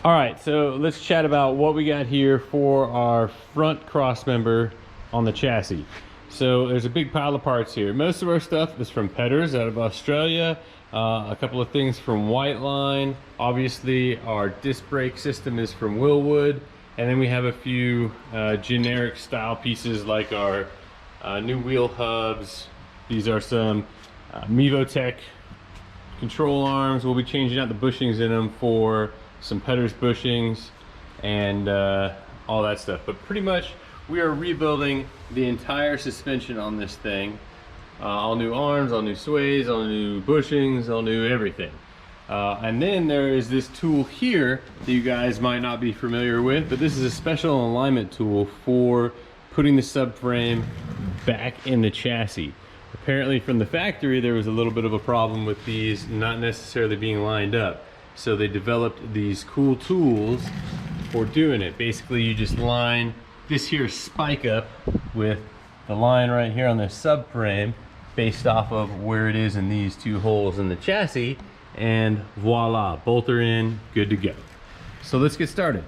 All right, so let's chat about what we got here for our front cross member on the chassis. So there's a big pile of parts here. Most of our stuff is from Petters out of Australia. A couple of things from Whiteline. Obviously, our disc brake system is from Willwood. And then we have a few generic style pieces like our new wheel hubs. These are some Mevotech control arms. We'll be changing out the bushings in them for some Petters bushings and all that stuff. But pretty much we are rebuilding the entire suspension on this thing. All new arms, all new sways, all new bushings, all new everything. And then there is this tool here that you guys might not be familiar with, but this is a special alignment tool for putting the subframe back in the chassis. Apparently from the factory there was a little bit of a problem with these not necessarily being lined up. So they developed these cool tools for doing it. Basically you just line this here spike up with the line right here on the subframe based off of where it is in these two holes in the chassis, and voila, bolt her in, good to go. So let's get started.